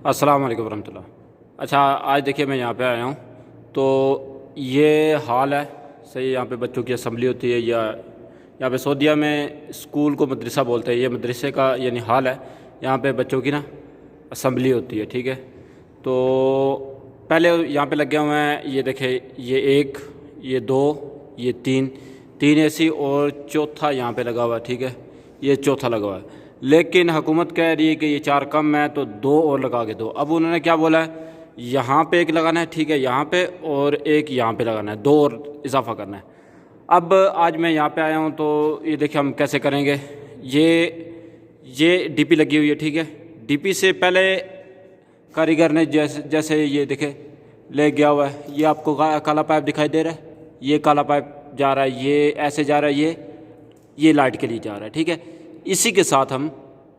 अस्सलाम वालेकुम वरहमतुल्लाह। अच्छा, आज देखिए मैं यहाँ पे आया हूँ तो ये हाल है सही। यहाँ पे बच्चों की असम्बली होती है, या यहाँ पे सऊदीया में स्कूल को मदरसा बोलते हैं। ये मदरसे का यानी हाल है। यहाँ पे बच्चों की ना असम्बली होती है, ठीक है। तो पहले यहाँ पे लगे हुए हैं, ये देखे, ये एक, ये दो, ये तीन एसी और चौथा यहाँ पे लगा हुआ है, ठीक है। ये चौथा लगा हुआ है, लेकिन हुकूमत कह रही है कि ये 4 कम है तो 2 और लगा के दो। अब उन्होंने क्या बोला है, यहाँ पे एक लगाना है, ठीक है, यहाँ पे, और एक यहाँ पे लगाना है, 2 और इजाफा करना है। अब आज मैं यहाँ पे आया हूँ तो ये देखिए हम कैसे करेंगे। ये डीपी लगी हुई है, ठीक है। डीपी से पहले कारीगर ने जैसे ये देखे ले गया हुआ है। ये आपको काला पाइप दिखाई दे रहा है, ये काला पाइप जा रहा है, ये ऐसे जा रहा है, ये लाइट के लिए जा रहा है, ठीक है। इसी के साथ हम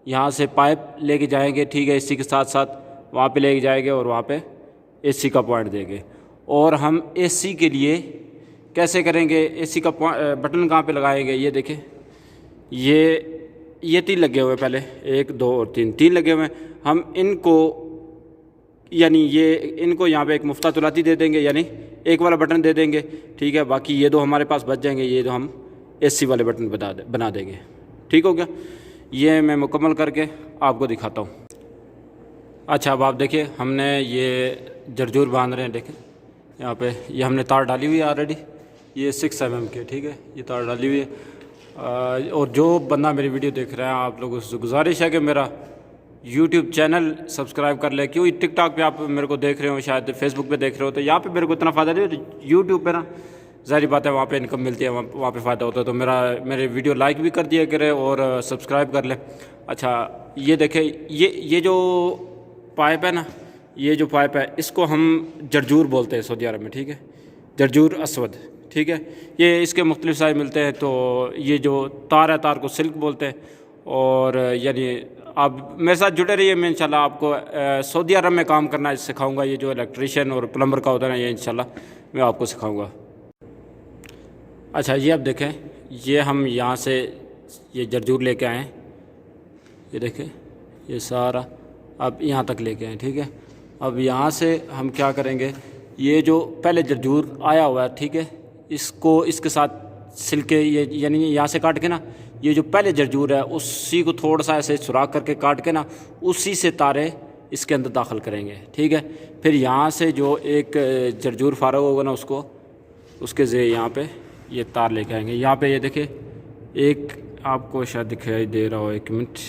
यहाँ से पाइप लेके जाएंगे, ठीक है। इसी के साथ साथ वहाँ पे लेके जाएंगे और वहाँ पे एसी का पॉइंट देंगे। और हम एसी के लिए कैसे करेंगे, एसी का बटन कहाँ पे लगाएंगे, ये देखें, ये 3 लगे हुए, पहले 1 2 और 3 लगे हुए हैं। हम इनको यानी इनको यहाँ पे एक मुफ्ता तुलाती दे देंगे, यानी एक वाला बटन दे देंगे, ठीक है। बाकी ये 2 हमारे पास बच जाएंगे, ये 2 हम एसी वाले बटन बना देंगे, ठीक हो गया। ये मैं मुकम्मल करके आपको दिखाता हूँ। अच्छा, अब आप देखिए हमने ये जरजूर बांध रहे हैं, देखें यहाँ पे, ये हमने तार डाली हुई है ऑलरेडी। ये 6 mm के, ठीक है, ये तार डाली हुई है। और जो बंदा मेरी वीडियो देख रहा है, आप लोगों से गुजारिश है कि मेरा यूट्यूब चैनल सब्सक्राइब कर ले। क्यों टिकटॉक पे आप मेरे को देख रहे हो, शायद फेसबुक पे देख रहे हो, तो यहाँ पे मेरे को इतना फ़ायदा नहीं है। यूट्यूब पे ना ज़ाहिर बात है वहाँ पे इनकम मिलती है, वहाँ पे फ़ायदा होता है। तो मेरे वीडियो लाइक भी कर दिया करें और सब्सक्राइब कर ले। अच्छा, ये देखें, ये जो पाइप है ना, ये जो पाइप है इसको हम जरजूर बोलते हैं सऊदी अरब में, ठीक है। जरजूर अस्वद, ठीक है। ये इसके मुख्तलिफ साइज़ मिलते हैं। तो ये जो तार है, तार को सिल्क बोलते हैं। और यानी आप मेरे साथ जुड़े रहिए, मैं इंशाल्लाह आपको सऊदी अरब में काम करना सिखाऊंगा। ये जो इलेक्ट्रीशियन और प्लम्बर का होता है ना, ये इंशाल्लाह मैं आपको सिखाऊंगा। अच्छा, ये अब देखें, ये हम यहाँ से ये जरजूर लेके आए हैं, ये देखें, ये सारा अब यहाँ तक लेके आए, ठीक है। अब यहाँ से हम क्या करेंगे, ये जो पहले जरजूर आया हुआ है, ठीक है, इसको इसके साथ सिलके, ये यानी यहाँ से काट के ना, ये जो पहले जरजूर है उसी को थोड़ा सा ऐसे सुराख करके काट के ना, उसी से तारे इसके अंदर दाखिल करेंगे, ठीक है। फिर यहाँ से जो एक जरजूर फारग होगा ना, उसके ज़े यहाँ पे ये तार लेके आएंगे। यहाँ पे ये देखिए, एक आपको शायद दिखाई दे रहा हो, 1 मिनट,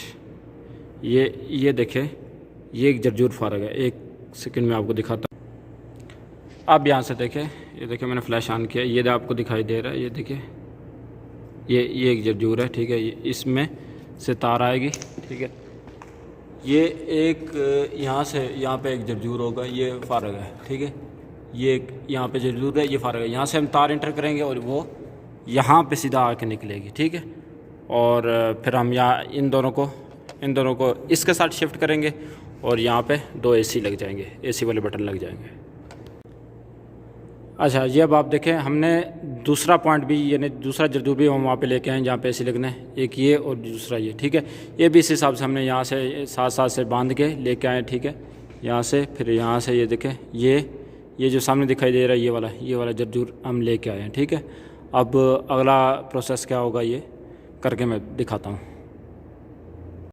ये देखें, ये एक जरजूर फारग है। 1 सेकंड में आपको दिखाता हूँ। अब यहाँ से देखें, ये देखिए मैंने फ्लैश ऑन किया, ये आपको दिखाई दे रहा है, ये देखिए, ये एक जरजूर है, ठीक है। इसमें से तार आएगी, ठीक है। ये एक यहाँ से यहाँ पे एक जरजूर होगा, ये फारग है, ठीक है। ये एक यहाँ पे जरजूर है, ये फारग है। यहाँ से हम तार इंटर करेंगे और वो यहाँ पे सीधा आके निकलेगी, ठीक है। और फिर हम यहाँ इन दोनों को इसके साथ शिफ्ट करेंगे और यहाँ पे 2 एसी लग जाएंगे, एसी वाले बटन लग जाएंगे। अच्छा, ये अब आप देखें, हमने दूसरा पॉइंट भी यानी दूसरा जरजूर भी हम वहाँ पे लेके आए जहाँ पे एसी लगना है, एक ये और दूसरा ये, ठीक है। ये भी इस हिसाब से हमने यहाँ से साथ से बांध के लेके आए, ठीक है। यहाँ से फिर यहाँ से ये देखें, ये जो सामने दिखाई दे रहा है, ये वाला जरजूर हम लेके आए हैं, ठीक है। अब अगला प्रोसेस क्या होगा, ये करके मैं दिखाता हूँ।